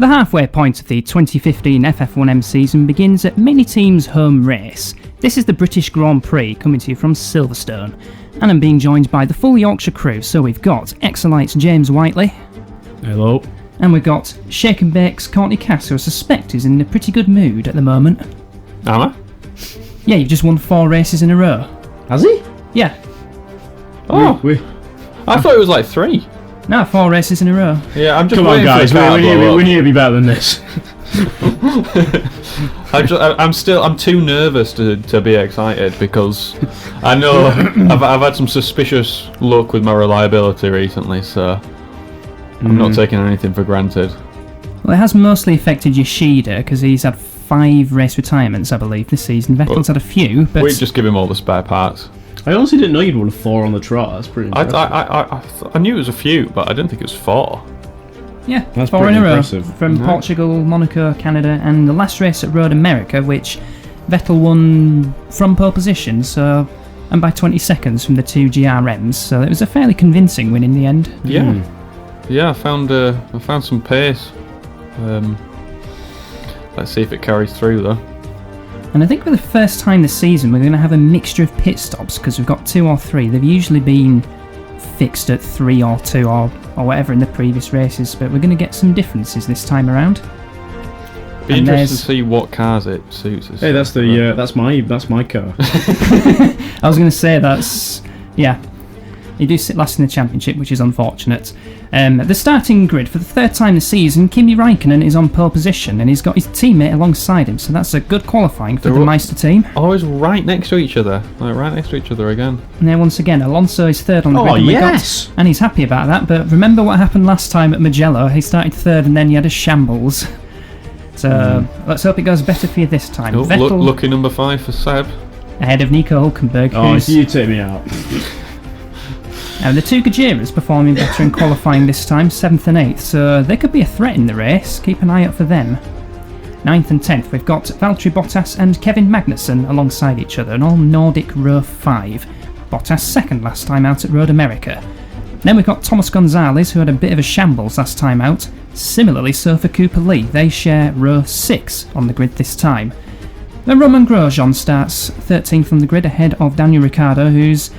The halfway point of the 2015 FF1M season begins at many teams' home race. This is the British Grand Prix, coming to you from Silverstone. And I'm being joined by the full Yorkshire crew, so we've got Exolite's James Whiteley. Hello. And we've got Shake and Bake's Courtney Cass, who I suspect is in a pretty good mood at the moment. Am I? Yeah, you've just won 4 races in a row. Has he? Yeah. Oh, I thought it was like 3. No, 4 races in a row. Yeah, I'm just Come on, waiting guys. for the car to blow up. We need to be better than this. I'm too nervous to be excited because I know I've had some suspicious luck with my reliability recently, so I'm not taking anything for granted. Well, it has mostly affected Yoshida because he's had 5 race retirements, I believe, this season. Vettel's had a few, but... We just give him all the spare parts. I honestly didn't know you'd won 4 on the trot. That's pretty impressive. I knew it was a few, but I didn't think it was 4. Yeah, That's 4 in pretty a row impressive. from Portugal, Monaco, Canada, and the last race at Road America, which Vettel won from pole position, and by 20 seconds from the 2 GRMs, so it was a fairly convincing win in the end. Yeah, I found some pace. Let's see if it carries through though. And I think for the first time this season we're going to have a mixture of pit stops because we've got 2 or 3. They've usually been fixed at 3 or 2 or whatever in the previous races, but we're going to get some differences this time around. Be interested to see what cars it suits us. Hey, that's my car. I was going to say you do sit last in the championship, which is unfortunate. The starting grid for the 3rd time this season, Kimi Räikkönen is on pole position and he's got his teammate alongside him, so that's a good qualifying for the Meister team. Always right next to each other, again. And then once again, Alonso is 3rd on the grid. Oh, yes! And he's happy about that, but remember what happened last time at Mugello? He started 3rd and then he had a shambles. So let's hope it goes better for you this time. Oh, Vettel, lucky number 5 for Seb. ahead of Nico Hülkenberg. Oh, you take me out. Now, the 2 Gujeras performing better in qualifying this time, 7th and 8th, so they could be a threat in the race. Keep an eye out for them. 9th and 10th, we've got Valtteri Bottas and Kevin Magnuson alongside each other, an all Nordic row 5. Bottas 2nd last time out at Road America. Then we've got Thomas Gonzalez, who had a bit of a shambles last time out. Similarly, so for Cooper Lee, they share row 6 on the grid this time. Then Romain Grosjean starts 13th on the grid ahead of Daniel Ricciardo, who's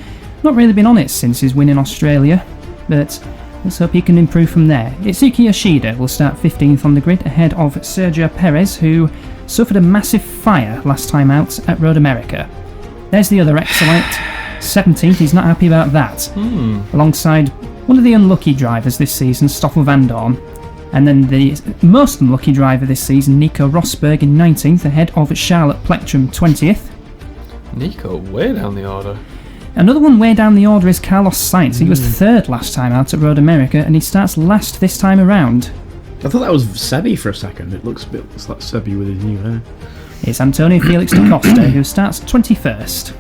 not really been on it since his win in Australia, but let's hope he can improve from there. Itsuki Yoshida will start 15th on the grid ahead of Sergio Perez, who suffered a massive fire last time out at Road America. There's the other Exolite, 17th, he's not happy about that. Alongside one of the unlucky drivers this season, Stoffel Vandoorne, and then the most unlucky driver this season, Nico Rosberg in 19th ahead of Charlotte Plectrum 20th. Nico way down the order. Another one way down the order is Carlos Sainz. He was 3rd last time out at Road America and he starts last this time around. I thought that was Sebi for a second. It looks a bit like Sebi with his new hair. It's Antonio Felix da Costa who starts 21st.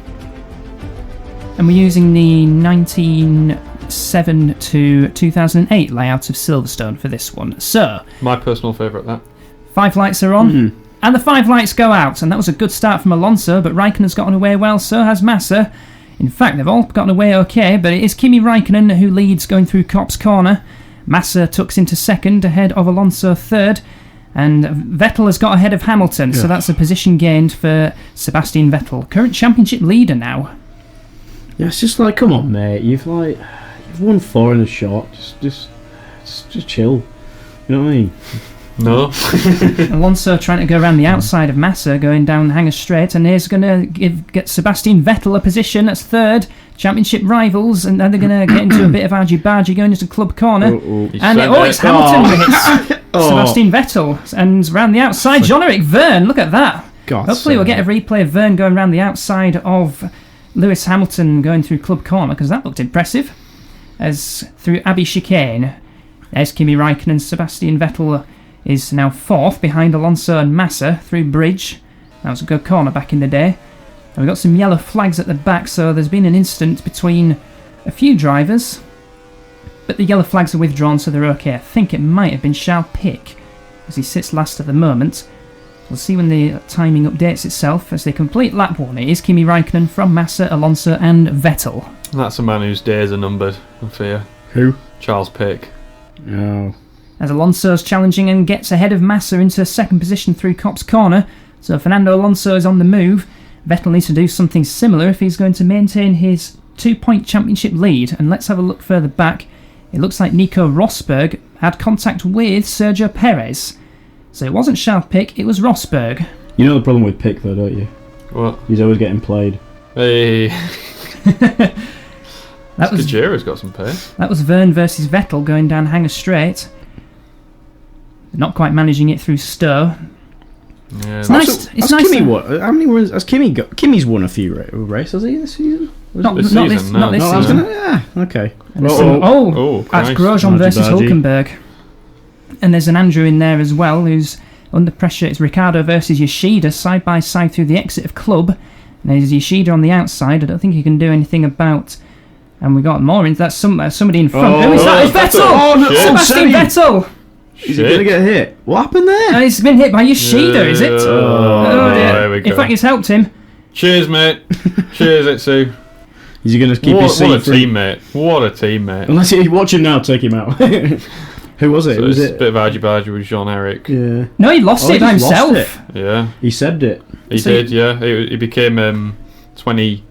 And we're using the 1907 to 2008 layout of Silverstone for this one. So, My personal favourite, that. 5 lights are on. And the 5 lights go out. And that was a good start from Alonso, but Raikkonen's gotten away well, so has Massa. In fact, they've all gotten away okay, but it is Kimi Räikkönen who leads going through Kopp's corner. Massa tucks into 2nd ahead of Alonso 3rd, and Vettel has got ahead of Hamilton, so that's a position gained for Sebastian Vettel, current championship leader now. Yeah, it's just like, come on, mate. You've won 4 in a shot. Just chill. You know what I mean? No. Alonso trying to go around the outside of Massa, going down Hanger Straight, and he's going to get Sebastian Vettel a position as 3rd, championship rivals, and then they're going to get into a bit of argy-bargy going into Club Corner. It's Hamilton with Sebastian Vettel, and round the outside, Jean-Eric Verne, look at that. Hopefully we'll get a replay of Verne going round the outside of Lewis Hamilton going through Club Corner, because that looked impressive. As through Abbey Chicane, there's Kimi Räikkönen, Sebastian Vettel is now 4th behind Alonso and Massa through Bridge. That was a good corner back in the day. And we've got some yellow flags at the back, so there's been an incident between a few drivers, but the yellow flags are withdrawn, so they're okay. I think it might have been Charles Pic, as he sits last at the moment. We'll see when the timing updates itself as they complete lap 1. It is Kimi Räikkönen from Massa, Alonso and Vettel. That's a man whose days are numbered, I fear. Who? Charles Pic. Oh. as Alonso's challenging and gets ahead of Massa into second position through Copse Corner. So Fernando Alonso is on the move. Vettel needs to do something similar if he's going to maintain his 2-point championship lead. And let's have a look further back. It looks like Nico Rosberg had contact with Sergio Perez. So it wasn't Charles Pic, it was Rosberg. You know the problem with Pic though, don't you? What? He's always getting played. Hey. That was Kajira's got some pace. That was Verne versus Vettel going down Hanger Straight. Not quite managing it through Stowe. Yeah, It's nice. It's nice. Kimi won? How many runs has Kimi got? Kimi's won a few races, has he, this season? Not This this season, no. not this No, I was season. gonna, yeah, okay. And there's some- Oh, that's Christ. Grosjean versus Dodgy. Hulkenberg. And there's an Andrew in there as well who's under pressure. It's Ricciardo versus Yoshida side by side through the exit of club. And there's Yoshida on the outside. I don't think he can do anything about. And we got more in. That's somebody in front. Who is that? It's Vettel! Oh, no, Sebastian Seb. Vettel! Is he going to get hit? What happened there? He's been hit by Yoshida, is it? Oh, dear. there we go. In fact, it's helped him. Cheers, mate. Cheers, Itsu. Is he going to keep his seat What a free? teammate. What a teammate. Unless you're watching now, take him out. Who was it? So Was it's a it? bit of argy-bargy with Jean-Eric. Yeah. No, he lost Oh, it by he just lost himself. it. Yeah, He said it. he So did, yeah. He became 20...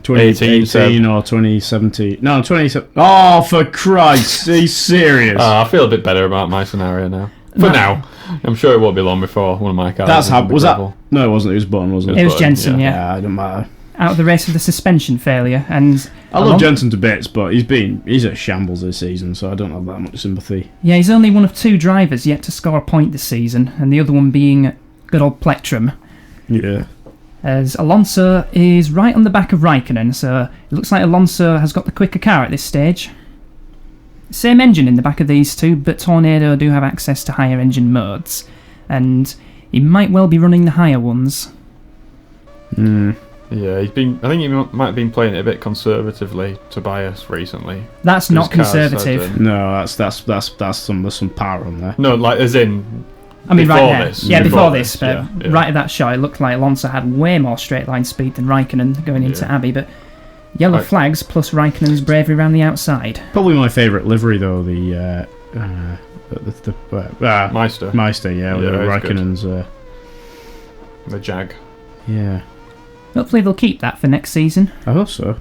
2018 Seb. or 2017. No, 2017. Oh, for Christ. He's serious. I feel a bit better about my scenario now. For now. I'm sure it won't be long before one of my cars That's is how. on the Was that? gravel. No, it wasn't. It was Button, wasn't it? It was Button, Jensen, yeah. Yeah, it doesn't matter. Out of the race with the suspension failure. And I love Jensen to bits, but he's at shambles this season, so I don't have that much sympathy. Yeah, he's only one of 2 drivers yet to score a point this season, and the other one being good old Plectrum. Yeah. As Alonso is right on the back of Raikkonen, so it looks like Alonso has got the quicker car at this stage. Same engine in the back of these two, but Tornado do have access to higher engine modes, and he might well be running the higher ones. Yeah, I think he might have been playing it a bit conservatively, Tobias, recently. That's not His car's conservative. had, No, that's there's some power on there. No, like, as in... I mean, before right there. this. Yeah, Before before this, this. But yeah. right at that shot, it looked like Alonso had way more straight line speed than Raikkonen going into Yeah. Abbey, but yellow Right. flags plus Raikkonen's bravery around the outside. Probably my favourite livery though, the Meister. Meister, yeah, with Yeah, the it's good. Raikkonen's. The Jag. Yeah, Hopefully they'll keep that for next season. I hope so.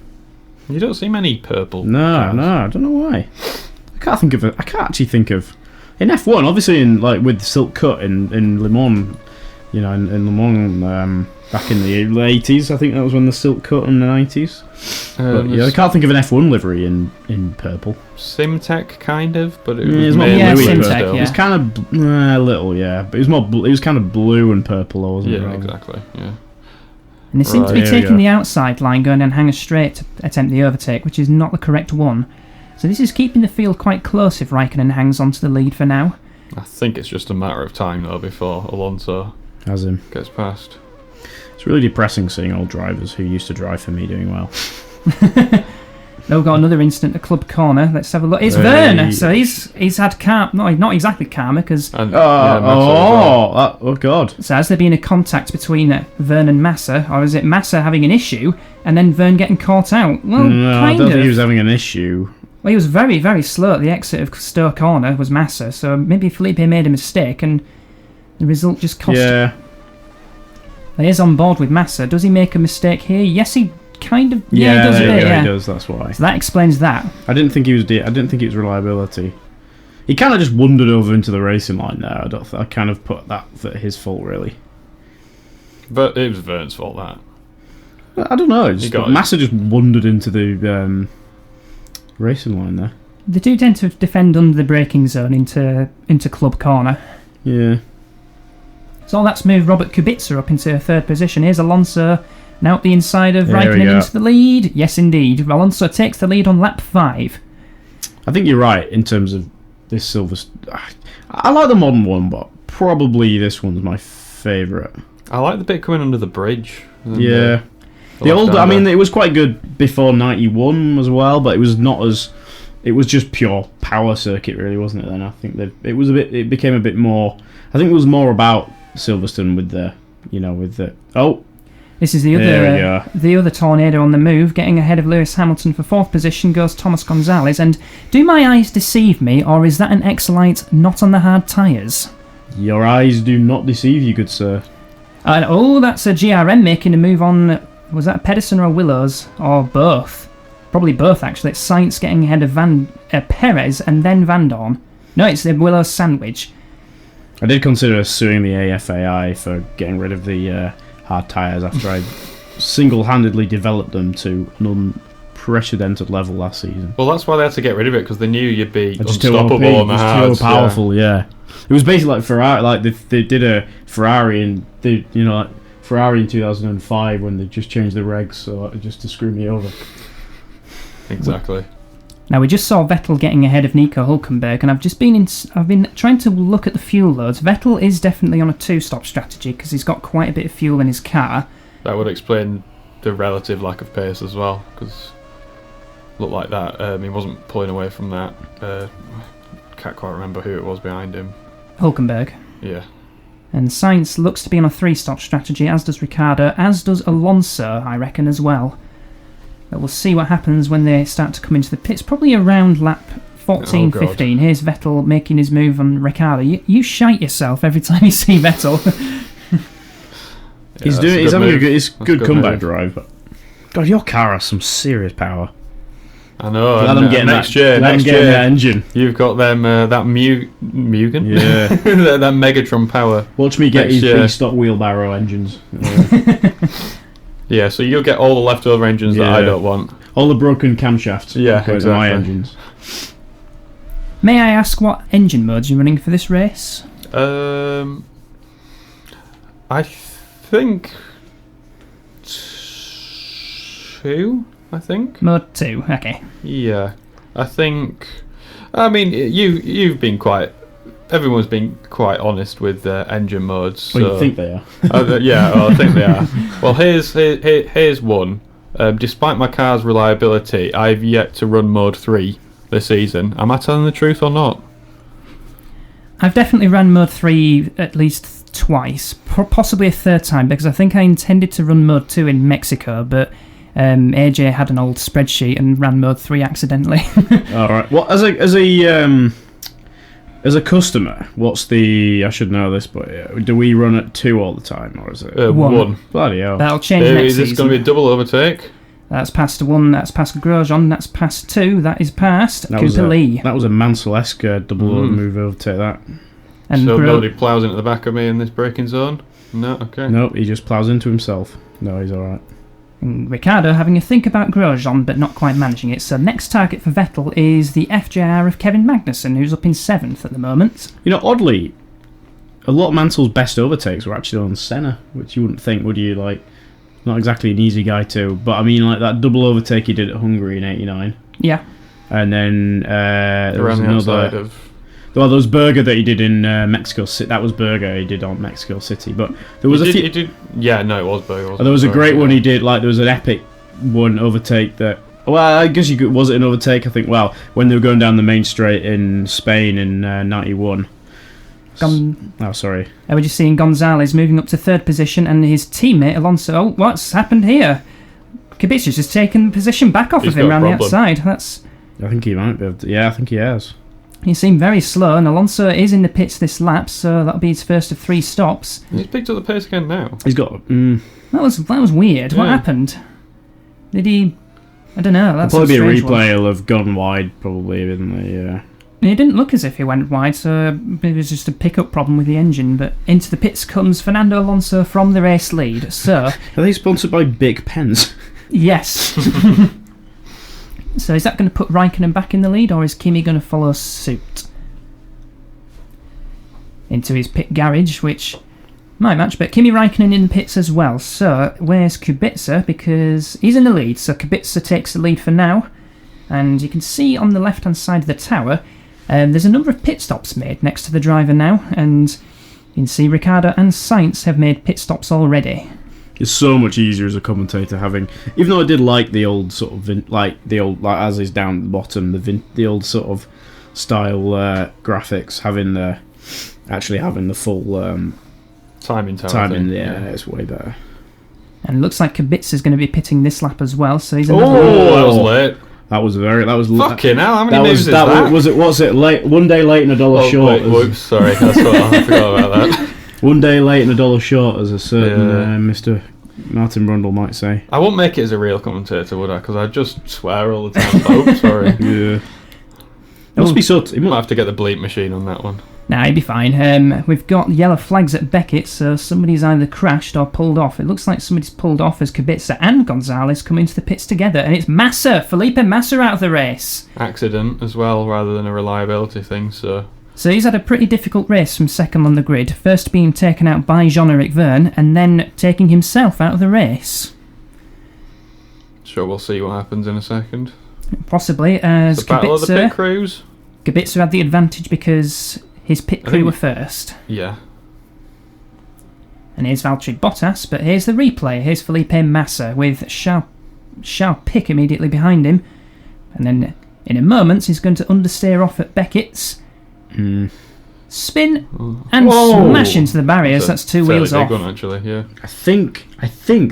You don't see many purple No, cars. I don't know why. I can't actually think of. In F1, obviously, with Silk Cut in Le Mans, in Le Mans back in the 80s, I think that was when the Silk Cut in the 90s. But I can't think of an F1 livery in purple. Simtech, kind of, but it Yeah, was it's not mainly Yeah, bluey blue Simtech, still. yeah. It's kind of a little, yeah, but it was more. It was kind of blue and purple, though, wasn't it? Yeah, rather? exactly. Yeah. And they seem to be Right, there we taking go. the outside line, going down Hanger Straight to attempt the overtake, which is not the correct one. So this is keeping the field quite close if Raikkonen hangs on to the lead for now. I think it's just a matter of time though before Alonso As him. gets past. It's really depressing seeing old drivers who used to drive for me doing well. Now we've got another incident at Club Corner. Let's have a look. It's Hey. Verne. So he's had karma. Not exactly karma, because And, yeah, Massa as well. Oh God! so has there been a contact between Verne and Massa, or is it Massa having an issue and then Verne getting caught out? Well, No, I kind don't of. think he was having an issue. Well, he was very, very slow at the exit of Stowe Corner, was Massa, so maybe Felipe made a mistake and the result just cost him. Yeah, He is on board with Massa. Does he make a mistake here? Yes, he kind of... Yeah, he does a there you bit, go, yeah. he does. That's why. So that explains that. I didn't think he was. I didn't think it was reliability. He kind of just wandered over into the racing line there. I kind of put that at his fault, really. But it was Verne's fault, that. I don't know. Just, got it. Massa just wandered into the racing line there. They do tend to defend under the braking zone into Club Corner. Yeah. So that's moved Robert Kubica up into third position. Here's Alonso now at the inside of There we Raikkonen go. into the lead. Yes, indeed. Alonso takes the lead on lap 5. I think you're right in terms of this Silverstone. I like the modern one, but probably this one's my favourite. I like the bit coming under the bridge. And Yeah. The left old, I hander. mean, it was quite good before '91 as well, but it was not as. It was just pure power circuit, really, wasn't it? Then I think that it was a bit. It became a bit more. I think it was more about Silverstone with the, with the. Oh, This is the other tornado on the move. Getting ahead of Lewis Hamilton for 4th position goes Thomas Gonzalez. And do my eyes deceive me, or is that an Exolite not on the hard tyres? Your eyes do not deceive you, good sir. That's a GRM making a move on. Was that Pedersen or Willows? Or both? Probably both, actually. It's Sainz getting ahead of Perez and then Van Dorn. No, it's the Willows sandwich. I did consider suing the AFAI for getting rid of the hard tyres after I single-handedly developed them to an unprecedented level last season. Well, that's why they had to get rid of it, because they knew you'd be just unstoppable on the hards. Too powerful, yeah. It was basically like Ferrari. Like they did a Ferrari and like Ferrari in 2005 when they just changed the regs, so just to screw me over. Exactly. Now we just saw Vettel getting ahead of Nico Hülkenberg, and I've been trying to look at the fuel loads. Vettel is definitely on a 2-stop strategy because he's got quite a bit of fuel in his car. That would explain the relative lack of pace as well, because looked like that. He wasn't pulling away from that. Can't quite remember who it was behind him. Hülkenberg. Yeah. And Sainz looks to be on a 3-stop strategy, as does Ricciardo, as does Alonso, I reckon, as well. But we'll see what happens when they start to come into the pits, probably around lap 14, 15. Here's Vettel making his move on Ricciardo. You shite yourself every time you see Vettel. He's having a good comeback drive. But God, your car has some serious power. I know. Let them get next year, that engine. You've got them that Mugen, yeah, that Megatron power. Watch me get his 3-stop wheelbarrow engines. Yeah, so you'll get all the leftover engines that I don't want. All the broken camshafts. Yeah, exactly. My engines. May I ask what engine modes you're running for this race? I think 2. Mode 2, okay. Yeah, I think. I mean, you've been quite. Everyone's been quite honest with engine modes. So. Well, you think they are? I think they are. Well, here's one. Despite my car's reliability, I've yet to run mode 3 this season. Am I telling the truth or not? I've definitely ran mode 3 at least twice, possibly a third time, because I think I intended to run mode 2 in Mexico, but AJ had an old spreadsheet and ran mode 3 accidentally. All right. Well, as a customer, what's the? I should know this, but do we run at 2 all the time, or is it 1? Bloody hell! That'll change next season. Is this going to be a double overtake? That's past 1. That's past Grosjean. That's past 2. That is past Cooper Lee. That was a Mansell-esque double move overtake. That. And so nobody ploughs into the back of me in this braking zone. No, okay. No, he just ploughs into himself. No, he's all right. Ricciardo having a think about Grosjean, but not quite managing it. So next target for Vettel is the FJR of Kevin Magnuson, who's up in 7th at the moment. You know, oddly, a lot of Mansell's best overtakes were actually on Senna, which you wouldn't think, would you? Like, not exactly an easy guy to, but I mean, like that double overtake he did at Hungary in '89. Yeah. And then there was another. Well, there was Berger that he did in Mexico City. That was Berger he did on Mexico City. But there was He did. Yeah, no, it was Berger. There was a great one he did. Like there was an epic one overtake that. Well, I guess was it an overtake? I think. Well, when they were going down the main straight in Spain in '91. Sorry. We're just seeing Gonzalez moving up to 3rd position, and his teammate Alonso. Oh, what's happened here? Kubica's just taken position back off of him around the outside. I think he might be. I think he has. He seemed very slow, and Alonso is in the pits this lap, so that'll be his first of 3 stops. He's picked up the pace again now. He's got. That was weird. Yeah. What happened? Did he? I don't know. That's probably be a replay. He'll have gone wide, probably in the. It didn't look as if he went wide, so it was just a pickup problem with the engine. But into the pits comes Fernando Alonso from the race lead. So are they sponsored by Bic Pens? Yes. So is that going to put Raikkonen back in the lead, or is Kimi going to follow suit? Into his pit garage, which might match, but Kimi Raikkonen in the pits as well. So where's Kubica? Because he's in the lead, so Kubica takes the lead for now. And you can see on the left-hand side of the tower, there's a number of pit stops made next to the driver now, and you can see Ricciardo and Sainz have made pit stops already. It's so much easier as a commentator having, even though I did like the old sort of like as is down at the bottom, the old sort of style graphics, having the full timing tower. Yeah, it's way better. And looks like Kubica's going to be pitting this lap as well, so he's another... Oh, that was late. That was Fucking hell, how many moves is that? Was it late? 1 day late and a dollar short. Whoops, sorry, that's what I forgot about that. 1 day late and a dollar short, as a certain Mr. Martin Brundle might say. I won't make it as a real commentator, would I? Because I just swear all the time. Oh, sorry. Yeah. It must be so... You might have to get the bleep machine on that one. Nah, he'd be fine. We've got yellow flags at Beckett, so somebody's either crashed or pulled off. It looks like somebody's pulled off as Kubica and Gonzalez come into the pits together, and it's Massa, Felipe Massa out of the race. Accident as well, rather than a reliability thing, so... So he's had a pretty difficult race from second on the grid, first being taken out by Jean-Eric Verne, and then taking himself out of the race. Sure, we'll see what happens in a second. Possibly, as the battle of the pit crews. Kubica had the advantage because his pit crew were first. Yeah. And here's Valtteri Bottas, but here's the replay. Here's Felipe Massa with Charles Pic immediately behind him. And then in a moment he's going to understeer off at Beckett's. Spin and smash into the barriers. That's two wheels off. Big one, actually, yeah. I think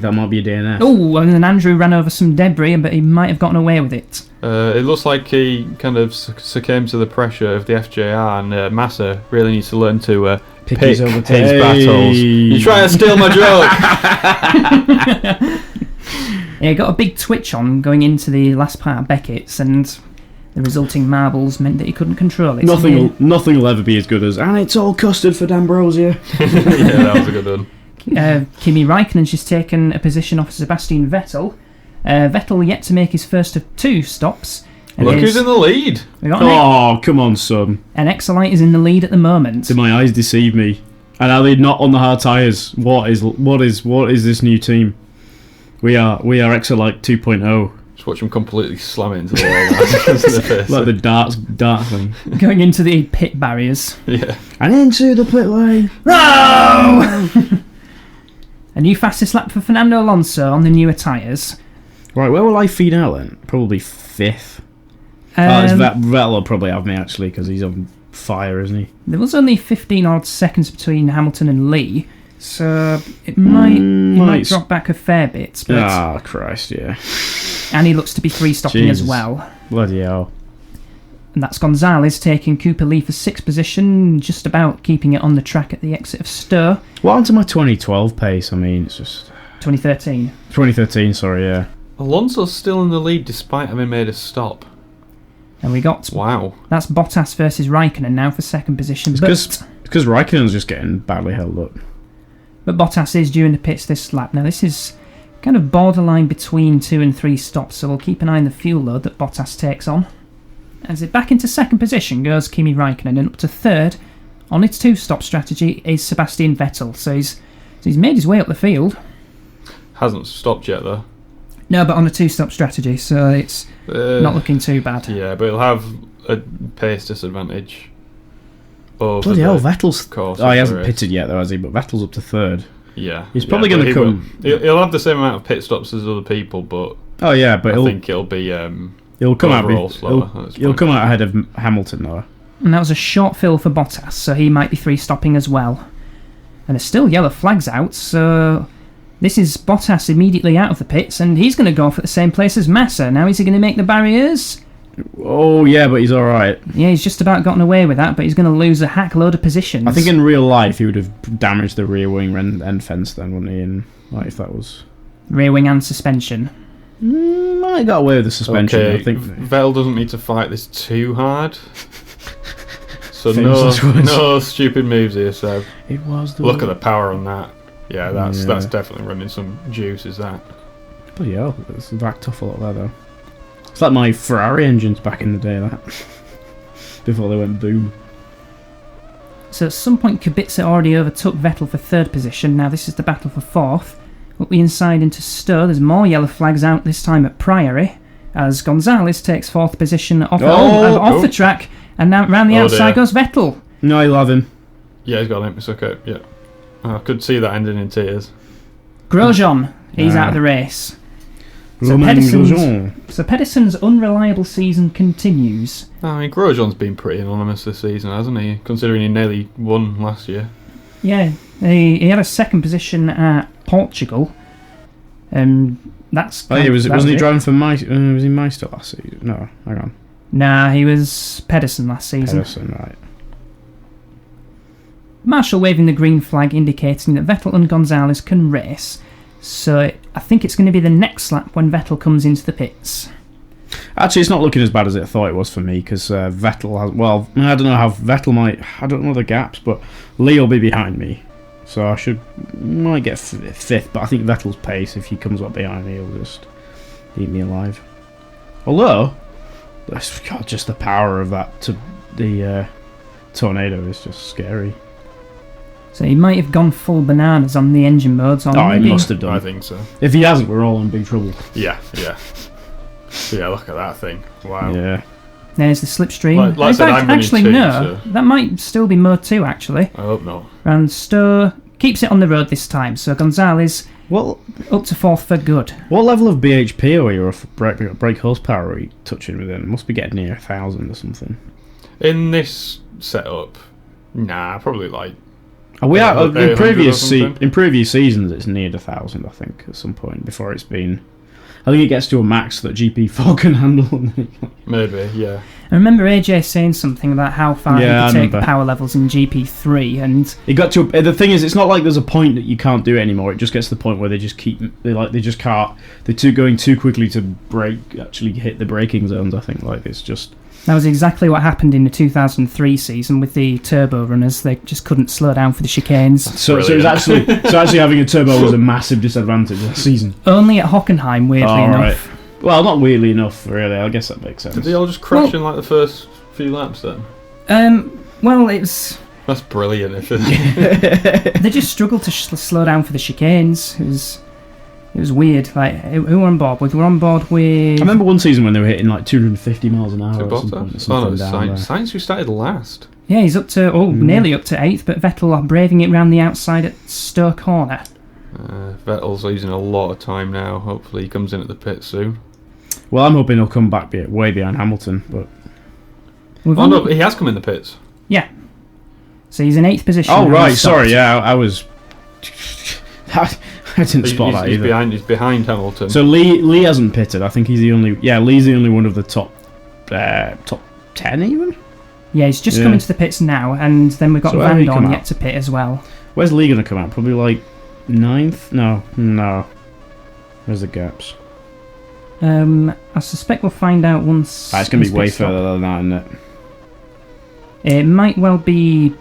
that might be a DNF. Oh, and then Andrew ran over some debris, but he might have gotten away with it. It looks like he kind of succumbed to the pressure of the FJR, and Massa really needs to learn to pick his battles. You try to steal my joke! Yeah, got a big twitch on going into the last part of Beckett's, and the resulting marbles meant that he couldn't control it. Nothing will ever be as good as, and it's all custard for D'Ambrosio. Yeah, that was a good one. Kimi Räikkönen, she's taken a position off Sebastian Vettel. Vettel yet to make his first of two stops. And Look who's in the lead. Come on, son. And Exolite is in the lead at the moment. Did my eyes deceive me? And are they not on the hard tyres? What is this new team? We are Exolite 2.0. Just watch him completely slam it into the wall. Like the dart thing. Going into the pit barriers. Yeah. And into the pit lane. No! A new fastest lap for Fernando Alonso on the newer tyres. Right, where will I feed out then? Probably 5th. Vettel will probably have me actually, because he's on fire, isn't he? There was only 15 odd seconds between Hamilton and Lee, so it might drop back a fair bit. But Christ, yeah. And he looks to be 3-stopping as well. Bloody hell. And that's Gonzalez taking Cooper Lee for 6th position, just about keeping it on the track at the exit of Stowe. What happened to my 2012 pace? I mean, it's just... 2013. 2013, sorry, yeah. Alonso's still in the lead despite having made a stop. And we got... Wow. That's Bottas versus Räikkönen now for 2nd position. It's because Räikkönen's just getting badly held up. But Bottas is due in the pits this lap. Now, this is kind of borderline between 2 and 3 stops, so we'll keep an eye on the fuel load that Bottas takes on. As it back into 2nd position goes Kimi Räikkönen, and up to 3rd on its 2-stop strategy is Sebastian Vettel. So he's made his way up the field. Hasn't stopped yet though. No, but on a 2-stop strategy, so it's not looking too bad. Yeah, but he'll have a pace disadvantage. Bloody hell, Vettel's... course he hasn't pitted yet though, has he? But Vettel's up to 3rd. Yeah. He's probably going to come... He'll have the same amount of pit stops as other people, but... Oh yeah, but I think it'll be... He'll come out slower. He'll come out ahead of Hamilton though. And that was a short fill for Bottas, so he might be 3-stopping as well. And there's still yellow flags out, so this is Bottas immediately out of the pits, and he's going to go for the same place as Massa. Now is he going to make the barriers? Oh yeah, but he's alright. Yeah, he's just about gotten away with that, but he's going to lose a hack load of positions. I think in real life he would have damaged the rear wing end fence then, wouldn't he? And like if that was... Rear wing and suspension. I got away with the suspension. Okay, I think Vettel doesn't need to fight this too hard. So no stupid moves here, Seb. It was the Look at the power on that. Yeah, that's definitely running some juice, is that? Bloody hell, it's backed off a lot there though. It's like my Ferrari engines back in the day, that. Before they went boom. So at some point Kubica already overtook Vettel for 3rd position. Now this is the battle for 4th. Up the inside into Stowe, there's more yellow flags out, this time at Priory, as Gonzalez takes 4th position off the track, and now round the outside goes Vettel. No, I love him. Yeah, he's got him, it's okay, yeah. I could see that ending in tears. Grosjean, he's out of the race. So Pedersen's unreliable season continues. I mean, Grosjean's been pretty anonymous this season, hasn't he? Considering he nearly won last year. Yeah, he had a 2nd position at Portugal, That's. Oh, yeah, wasn't he it. driving for was he Meister last season? No, hang on. Nah, he was Pedersen last season. Pedersen, right. Marshall waving the green flag indicating that Vettel and Gonzalez can race. So I think it's going to be the next lap when Vettel comes into the pits. Actually, it's not looking as bad as I thought it was for me because Vettel has. Well, I don't know how Vettel might. I don't know the gaps, but Lee will be behind me, so I might get fifth. But I think Vettel's pace, if he comes up behind me, he'll just eat me alive. Although, God, just the power of the tornado is just scary. So he might have gone full bananas on the engine modes. He must have done. I think so. If he hasn't, we're all in big trouble. Yeah. Yeah, look at that thing. Wow. Yeah. There's the slipstream. Like I said, I'm actually, running no. two, so That might still be Mode 2, actually. I hope not. And Stowe keeps it on the road this time, so Gonzalez Well, up to fourth for good. what level of BHP or your brake horsepower are you touching within? It must be getting near 1,000 or something. In this setup, probably like. We are in 800 or previous something? in previous seasons. It's neared 1,000, I think, at some point before it's been. I think it gets to a max that GP4 can handle. Maybe, yeah. I remember AJ saying something about how far Yeah, he could I take remember. power levels in GP3, and It got to the thing is, it's not like there's a point that you can't do it anymore. It just gets to the point where they just can't. They're going too quickly to actually hit the braking zones. I think it's just. that was exactly what happened in the 2003 season with the turbo runners. They just couldn't slow down for the chicanes. So it was actually having a turbo was a massive disadvantage that season. Only at Hockenheim, weirdly enough. Right. Well, not weirdly enough, really. I guess that makes sense. Did they all just crash in like the first few laps then? Well, it's That's brilliant. they just struggled to slow down for the chicanes. It was weird. Like, who were on board with? We're on board with. I remember one season when they were hitting like 250 miles an hour. To Or something, Bottas? something Oh no, down there. Science who started last. Yeah, he's up to nearly up to 8th, but Vettel are braving it round the outside at Stowe Corner. Vettel's losing a lot of time now. Hopefully he comes in at the pit soon. Well, I'm hoping he'll come back way behind Hamilton, but. Oh no, he has come in the pits. Yeah. So he's in 8th position. Oh and right, he's stopped. sorry. Yeah, I was. I didn't spot that He's either. He's behind Hamilton. So Lee hasn't pitted. I think he's the only. Yeah, Lee's the only one of the top 10 even. Yeah, he's just Yeah. coming to the pits now, and then we've got So where did Van he come Dorn yet out? to pit as well. Where's Lee gonna come out? Probably like 9th. No. Where's the gaps? I suspect we'll find out once. It's gonna be his way pit stop. further than that, isn't it? It might well be.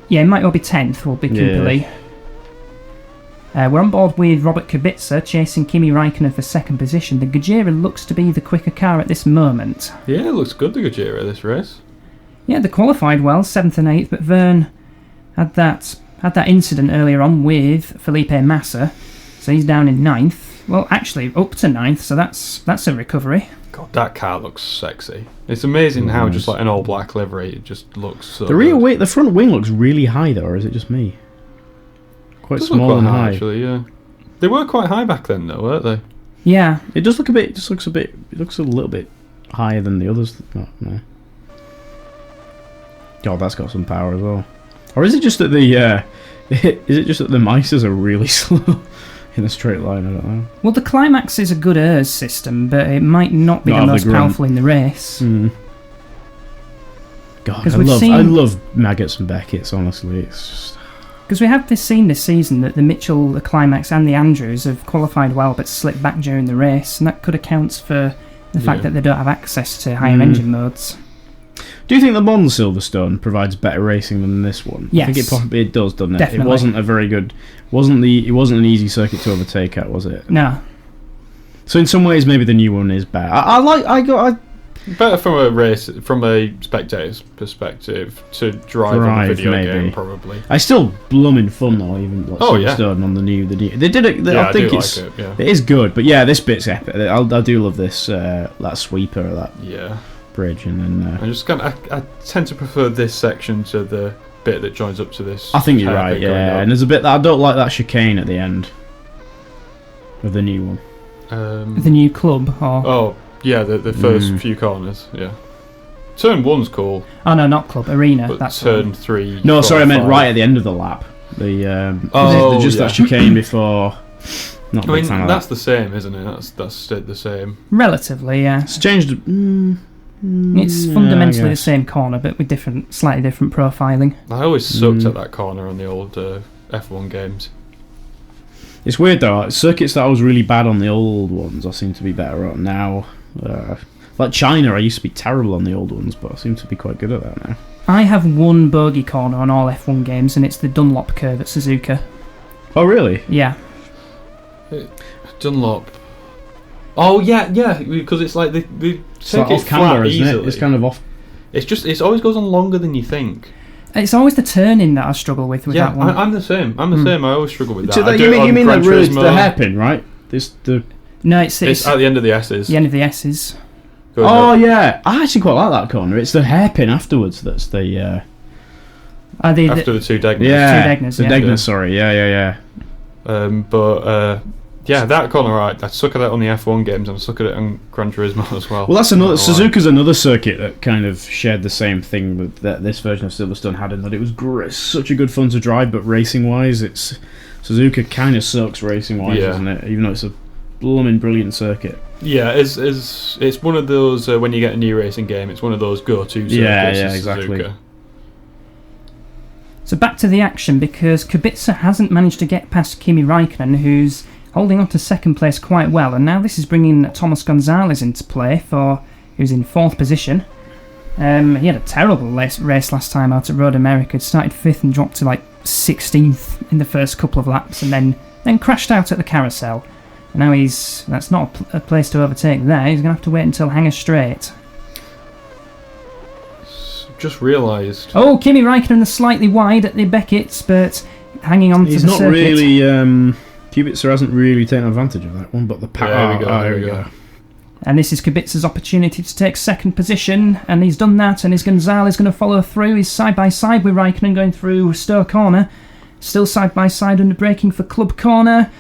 Yeah, it might well be 10th. Will be Cooper Lee. We're on board with Robert Kubica chasing Kimi Raikkonen for second position. The Gajera looks to be the quicker car at this moment. Yeah, it looks good, the Gajera, this race. Yeah, they qualified well, 7th and 8th, but Verne had that incident earlier on with Felipe Massa, so he's down in 9th. Well, actually, up to 9th, so that's a recovery. God, that car looks sexy. It's amazing how just like an all-black livery, it just looks so The front wing looks really high though, or is it just me? Quite small and high. Actually, yeah. They were quite high back then, though, weren't they? Yeah. It does look a bit. It looks a little bit higher than the others. No. God, that's got some power as well. Or is it just that the Meisters are really slow in a straight line? I don't know. Well, the Climax is a good ERS system, but it might not be Not the have the most grunt. powerful in the race. God, 'Cause I love Maggots and Beckett's. Honestly, it's just. Because we have seen this season that the Mitchell, the Climax, and the Andrews have qualified well but slipped back during the race, and that could account for the fact that they don't have access to higher engine modes. Do you think the Mons Silverstone provides better racing than this one? Yes. I think it probably does, doesn't it? Definitely. It wasn't a very good. It wasn't an easy circuit to overtake at, was it? No. So in some ways, maybe the new one is better. Better from a spectator's perspective to drive on a video maybe. game, probably. I still blooming fun though, even like yeah. Silverstone on the new. They did it. Yeah, I think do it's like it, yeah. it is good, but yeah, this bit's epic. I do love this that sweeper, that Yeah. bridge, and then. I tend to prefer this section to the bit that joins up to this. I think you're right. hairpin going Yeah, up. and there's a bit that I don't like, that chicane at the end of the new one. The new club, or... Oh, yeah, the first few corners, yeah. Turn 1's cool, Oh, no, not club, arena. but That's turn 3... No, 4, sorry, I meant 5. right at the end of the lap. That chicane before Not a I big mean, fan of that's that. the same, isn't it? That's stayed the same. Relatively, yeah. It's changed. It's Yeah, fundamentally I the guess. same corner, but with slightly different profiling. I always sucked at that corner on the old F1 games. It's weird though. Like, circuits that I was really bad on the old ones, I seem to be better at now. Like China, I used to be terrible on the old ones, but I seem to be quite good at that now. I have one bogey corner on all F1 games, and it's the Dunlop curve at Suzuka. Oh really? Yeah. Dunlop. Oh yeah, because it's like the It's like circuit's off camber, flat isn't easily. it? It's kind of off. It always goes on longer than you think. It's always the turning that I struggle with Yeah, that one. I'm the same. I always struggle with that. So I do you it on mean Gran like really Turismo. the hairpin, right? No, it's It's at the end of the S's. the end of the S's. Goes Oh up. yeah, I actually quite like that corner. It's the hairpin afterwards that's the. Are they After the two Degners. Yeah, Two Degners, the yeah. Degners. Sorry, yeah. Yeah, that corner, I suck at it on the F1 games and I suck at it on Gran Turismo as well. Well, that's another. Not gonna lie. Suzuka's another circuit that kind of shared the same thing with that this version of Silverstone had, in that it was such a good fun to drive, but racing wise, it's Suzuka kind of sucks racing wise, Yeah. isn't it? Even though it's a blooming brilliant circuit. Yeah, it's one of those when you get a new racing game, it's one of those go-to circuits. Yeah, is exactly. Suzuka. So back to the action, because Kubica hasn't managed to get past Kimi Raikkonen, who's holding on to second place quite well, and now this is bringing Thomas Gonzalez into play, who's in fourth position. He had a terrible race last time out at Road America. He started fifth and dropped to like 16th in the first couple of laps, and then crashed out at the carousel. And now that's not a place to overtake there. He's going to have to wait until Hanger Straight. Just realised. Oh, Kimi Raikkonen is slightly wide at the Beckett, but hanging on to He's the not circuit. really. Kubica hasn't really taken advantage of that one, but the power. There we go, there we go. And this is Kubica's opportunity to take second position, and he's done that, and is Gonzalez going to follow through? He's side by side with Raikkonen going through Stowe Corner. Still side by side under braking for Club Corner.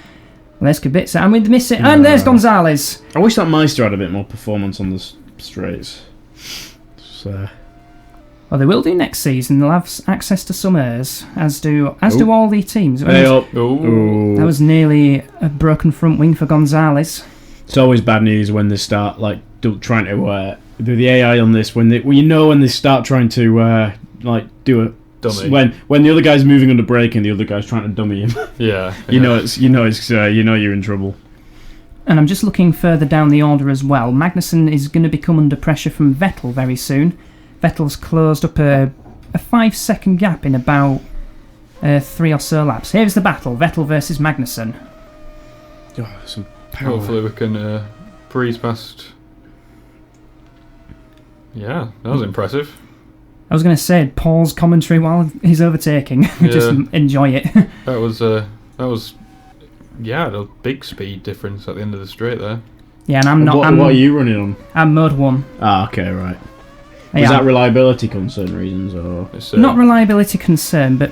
Well, there's Kubica, and we miss it, and there's Gonzalez. I wish that Meister had a bit more performance on the straights. So. Well, they will do next season. They'll have access to some airs, as do all the teams. Hey up. Ooh. That was nearly a broken front wing for Gonzalez. It's always bad news when they start trying to do the AI on this. When they start trying to do a Dummy. when the other guy's moving under brake and the other guy's trying to dummy him. Yeah. you know you're in trouble. And I'm just looking further down the order as well. Magnuson is going to become under pressure from Vettel very soon. Vettel's closed up a 5-second gap in about 3 or so laps. Here's the battle: Vettel versus Magnuson. Oh, some power. Hopefully we can breeze past. Yeah, that was impressive. I was going to say pause commentary while he's overtaking. Just enjoy it. That was a big speed difference at the end of the straight there. Yeah, and I'm not. What are you running on? I'm mode 1. Ah, okay, right. Yeah, Was that reliability concern reasons or? It's, not reliability concern, but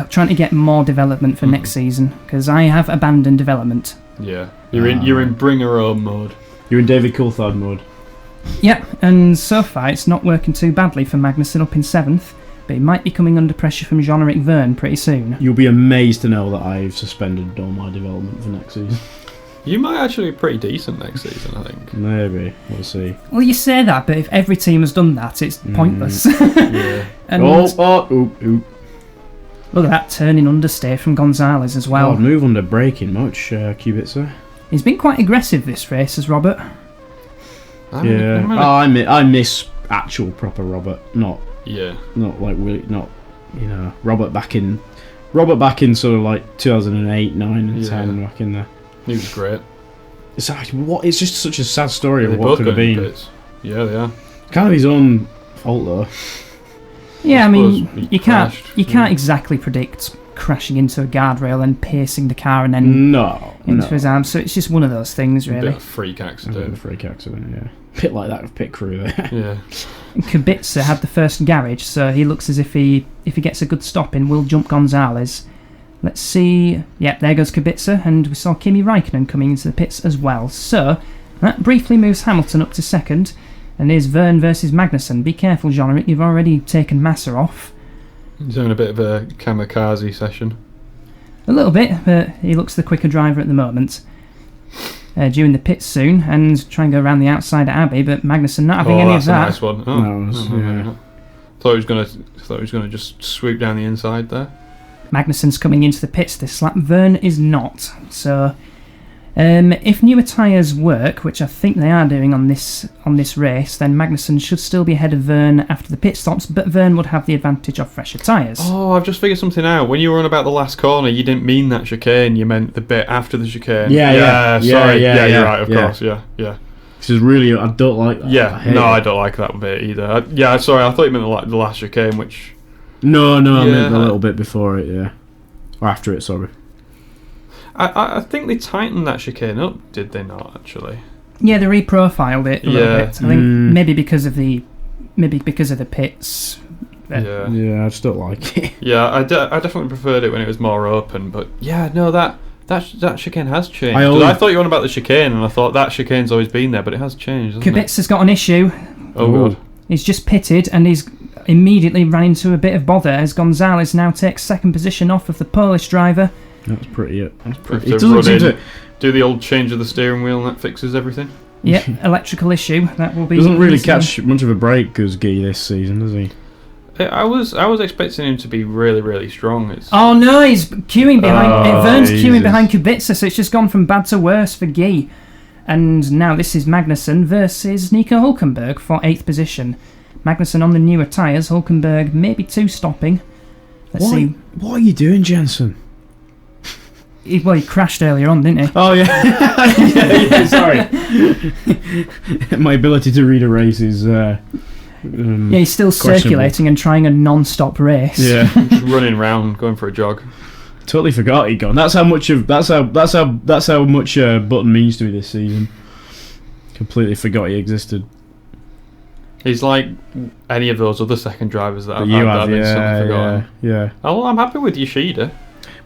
trying to get more development for next season, because I have abandoned development. Yeah, you're in bring her home mode. You're in David Coulthard mode. Yep, and so far it's not working too badly for Magnuson up in 7th, but he might be coming under pressure from Jean-Eric Verne pretty soon. You'll be amazed to know that I've suspended all my development for next season. You might actually be pretty decent next season, I think. Maybe. We'll see. Well, you say that, but if every team has done that, it's pointless. Yeah. And Oop. look at that turning understeer from Gonzalez as well. God, move under braking much, Kubica. He's been quite aggressive this race, has Robert. Yeah. I miss actual proper Robert, not like Willie, not Robert back in sort of like 2008, 9, and 10 back in there. He was great. It's just such a sad story of They what both could have got in been. pits. Yeah, they are. Kind of his own fault though. Yeah, I mean, suppose he you can't crashed. exactly predict crashing into a guardrail and piercing the car and then into his arm. So it's just one of those things, A bit really. of a freak A bit of a accident. freak accident, yeah. Pit like that with pit crew there. Yeah. Kubica had the first garage, so he looks as if he gets a good stop in, will jump Gonzalez. Let's see. Yep, there goes Kubica, and we saw Kimi Raikkonen coming into the pits as well. So that briefly moves Hamilton up to second, and here's Verne versus Magnuson. Be careful, Jean-Eric, you've already taken Massa off. He's having a bit of a kamikaze session. A little bit, but he looks the quicker driver at the moment. Due in the pits soon, and try and go around the outside at Abbey, but Magnuson not having any of that. That's a nice one. Oh, No, Thought he was gonna just swoop down the inside there. Magnuson's coming into the pits this lap. Verne is not. So, if newer tyres work, which I think they are doing on this race, then Magnuson should still be ahead of Verne after the pit stops, but Verne would have the advantage of fresher tyres. Oh, I've just figured something out. When you were on about the last corner, you didn't mean that chicane. You meant the bit after the chicane. Sorry. Yeah, you're right. Of course. Yeah. This is really, I don't like that. I don't like that bit either. Sorry, I thought you meant the last chicane, which... No, I meant a little bit before it, yeah. Or after it, sorry. I think they tightened that chicane up, did they not, actually? Yeah, they reprofiled it a little bit. I think maybe because of the pits. Yeah, I just don't like it. Yeah, I definitely preferred it when it was more open, but that chicane has changed. I thought you were on about the chicane, and I thought that chicane's always been there, but it has changed, hasn't it? Kubica's got an issue. Oh, God. He's just pitted, and he's immediately ran into a bit of bother as Gonzalez now takes second position off of the Polish driver. That's pretty. It doesn't seem to do the old change of the steering wheel, and that fixes everything. Yeah, electrical issue. That will be. Doesn't really catch much of a break, Guzgi, this season, does he? I was expecting him to be really, really strong. Oh no, he's queuing behind. Verne's Jesus. queuing behind Kubica, so it's just gone from bad to worse for Guy. And now this is Magnuson versus Nico Hulkenberg for 8th position. Magnuson on the newer tyres. Hulkenberg maybe 2 stopping. Let's see. What are you doing, Jensen? He crashed earlier on, didn't he? Oh yeah, sorry. My ability to read a race is. He's still circulating and trying a non-stop race. Yeah, just running around, going for a jog. Totally forgot he'd gone. That's how much Button means to me this season. Completely forgot he existed. He's like any of those other second drivers that I've had. Yeah. Oh, I'm happy with Yoshida.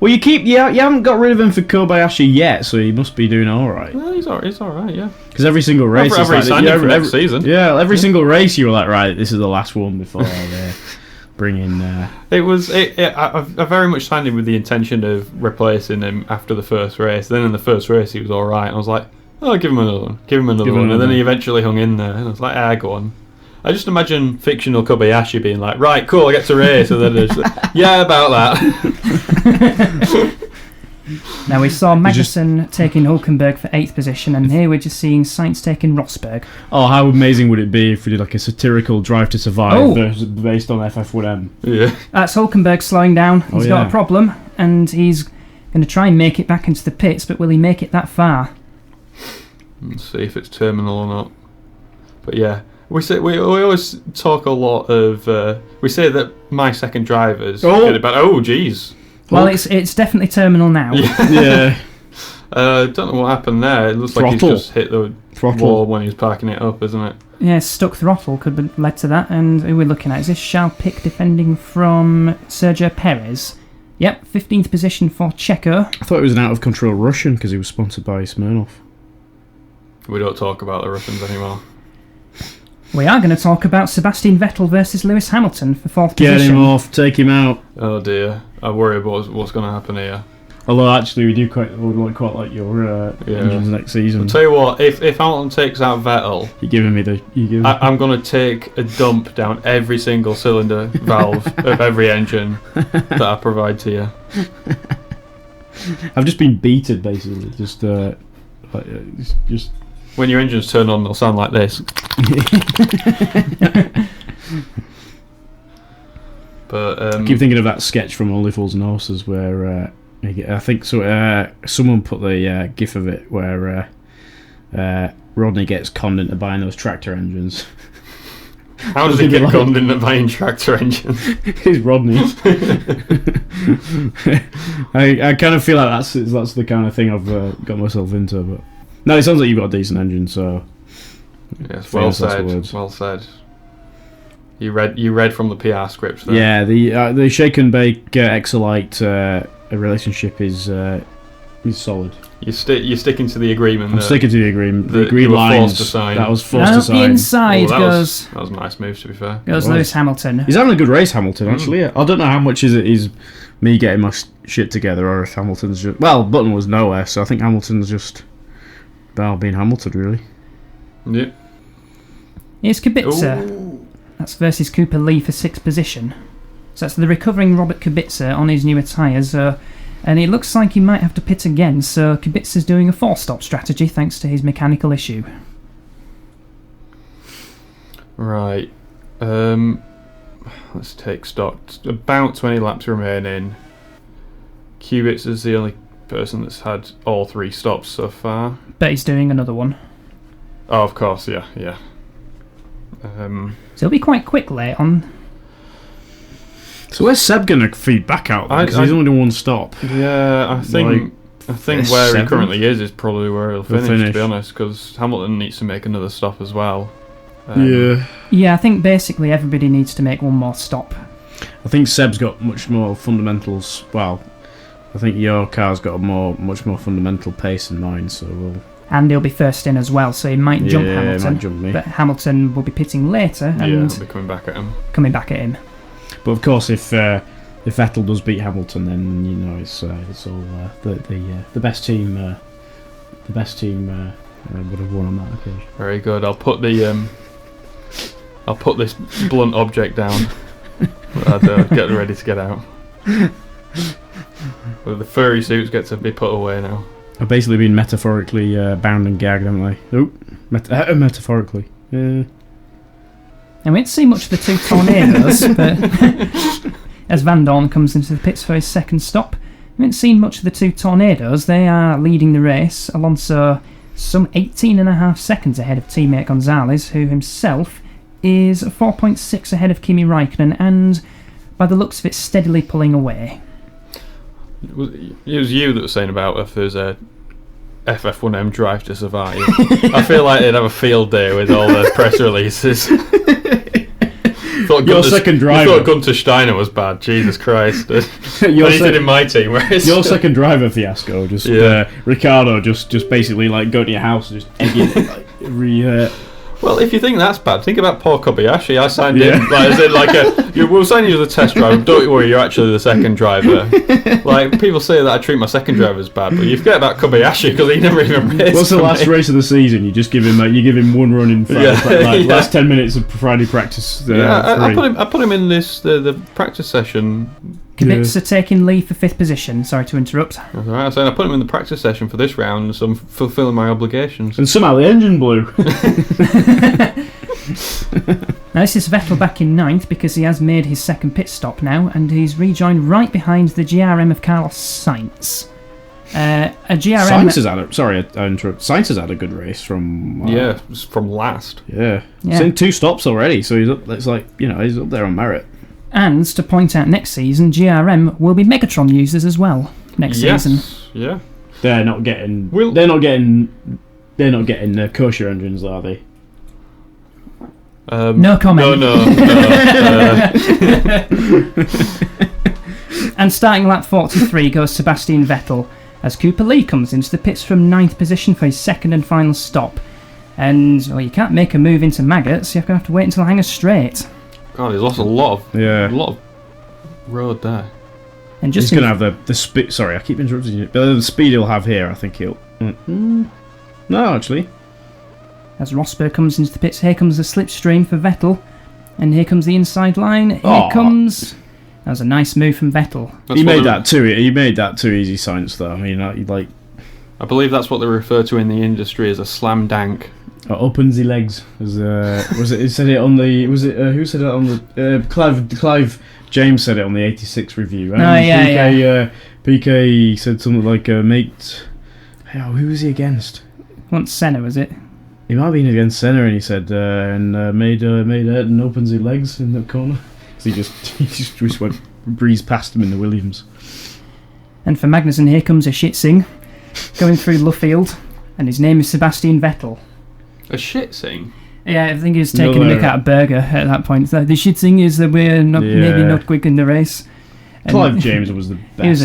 Well, you haven't got rid of him for Kobayashi yet, so he must be doing all right. Well, he's all right, yeah. Because every single race, next season. Yeah, every single race you were like, right, this is the last one before they bring in. I very much signed him with the intention of replacing him after the first race. Then in the first race, he was all right, and I was like, oh, give him another one, and then he eventually hung in there, and I was like, go on. I just imagine fictional Kobayashi being like, right, cool, I get to race, and then just, yeah, about that. Now we saw Magnuson taking Hulkenberg for 8th position, and here we're just seeing Sainz taking Rosberg. Oh, how amazing would it be if we did like a satirical Drive to Survive based on FF1M? Yeah. That's Hulkenberg slowing down. He's got a problem, and he's going to try and make it back into the pits, but will he make it that far? Let's see if it's terminal or not. But yeah. We always talk a lot of. We say that my second drivers get it back. Oh, jeez. Well, it's definitely terminal now. Yeah. Don't know what happened there. It looks like he's just hit the wall when he's parking it up, isn't it? Yeah, stuck throttle could have led to that. And who we're looking at is this Charles Pic defending from Sergio Perez. Yep, 15th position for Checo. I thought it was an out of control Russian because he was sponsored by Smirnoff. We don't talk about the Russians anymore. We are going to talk about Sebastian Vettel versus Lewis Hamilton for 4th position. Get him off, take him out. Oh dear, I worry about what's going to happen here. Although actually, we do quite like your engines next season. I'll tell you what, if Hamilton takes out Vettel, I'm going to take a dump down every single cylinder valve of every engine that I provide to you. I've just been beaten basically, just. When your engines turn on, they'll sound like this. But I keep thinking of that sketch from Only Fools and Horses where I think so. Someone put the gif of it where Rodney gets conned into buying those tractor engines. How does he get conned into buying tractor engines? It's Rodney. I kind of feel like that's the kind of thing I've got myself into, but. No, it sounds like you've got a decent engine, so. Yes, well said. Well said. You read from the PR script there. Yeah, the shake and bake Exolite relationship is solid. You're sticking to the agreement. I'm sticking to the agreement. The that agreed you were lines. forced to sign. That was forced Out to sign. the inside that goes was a nice move, to be fair. goes Lewis Hamilton. He's having a good race, Hamilton. Actually, yeah. I don't know how much is me getting my shit together, or if Hamilton's just Button was nowhere, so I think Hamilton's just being Hamilton, really. Yeah. Here's Kubica. Ooh. That's versus Cooper Lee for 6th position. So that's the recovering Robert Kubica on his newer tyres. And it looks like he might have to pit again, so Kubica's doing a 4-stop strategy thanks to his mechanical issue. Right. Let's take stock. About 20 laps remaining. Kubica is the only person that's had all 3 stops so far. But he's doing another one. Oh, of course, yeah. So he'll be quite quick late on. So where's Seb going to feed back out? Because he's only done 1 stop. Yeah, I think where 7th? he currently is probably where he'll finish, to be honest, because Hamilton needs to make another stop as well. Yeah, I think basically everybody needs to make one more stop. I think Seb's got much more fundamentals. Well, I think your car's got a much more fundamental pace than mine, so we'll... And he'll be first in as well, so he might jump Hamilton. He might jump me. But Hamilton will be pitting later and I'll be coming back at him. But of course, if Vettel does beat Hamilton, then you know it's all the best team. The best team would have won on that occasion. Very good. I'll put this blunt object down. I'd get ready to get out. Well, the furry suits get to be put away now. I've basically been metaphorically bound and gagged, haven't I? Oh, metaphorically. Yeah. And we didn't see much of the 2 tornadoes, but as Van Dorn comes into the pits for his 2nd stop, we haven't seen much of the 2 tornadoes. They are leading the race. Alonso some 18.5 seconds ahead of teammate Gonzalez, who himself is 4.6 ahead of Kimi Räikkönen, and by the looks of it, steadily pulling away. It was you that was saying about if there's a FF1M Drive to Survive. I feel like they'd have a field day with all the press releases. Your second driver. You thought Gunter Steiner was bad. Jesus Christ! Anything in my team. Your second driver fiasco. Just Ricardo just basically like go to your house and just egg it like every. Well, if you think that's bad, think about Paul Kobayashi. I signed him we'll sign you as a test driver. Don't worry, you're actually the second driver. Like people say that I treat my second driver as bad, but you forget about Kobayashi because he never even raced. What's the last race of the season? You just give him one run in Friday, last 10 minutes of Friday practice. I put him in the practice session. Kubica taking lead for 5th position. Sorry to interrupt. That's all right. I put him in the practice session for this round, so I'm fulfilling my obligations. And somehow the engine blew. Now this is Vettel back in 9th because he has made his 2nd pit stop now, and he's rejoined right behind the GRM of Carlos Sainz. A GRM. Sainz has had I interrupt. Sainz has had a good race from. From last. Yeah. He's in 2 stops already, so he's up. It's like he's up there on merit. And to point out, next season GRM will be Megatron users as well. Next season. Yeah. They're not getting kosher engines, are they? No comment. No. And starting lap 43 goes Sebastian Vettel as Cooper Lee comes into the pits from 9th position for his 2nd and final stop. And you can't make a move into maggots. You're going to have to wait until Hangar Straight. God, he's lost a lot of road there. And he's going to have the speed. Sorry, I keep interrupting you. But the speed he'll have here, I think he'll. No, actually. As Rosberg comes into the pits, here comes the slipstream for Vettel, and here comes the inside line. Here comes. That was a nice move from Vettel. He made that too easy, Sainz. Though I mean, I believe that's what they refer to in the industry as a slam dank. Opens the legs. Was it? He said it on the. Was it? Who said it on the? Clive James said it on the '86 review. PK said something like, "Mate." Who was he against? Once Senna, was it? He might have been against Senna, and he said, made Ayrton opens his legs in the corner. So he just went breezed past him in the Williams. And for Magnuson, here comes a shitsing going through Luffield, and his name is Sebastian Vettel. A shitsing? Yeah, I think he was taking a look at a burger at that point. So the shitsing is that we're maybe not quick in the race. Clive James was the best. He was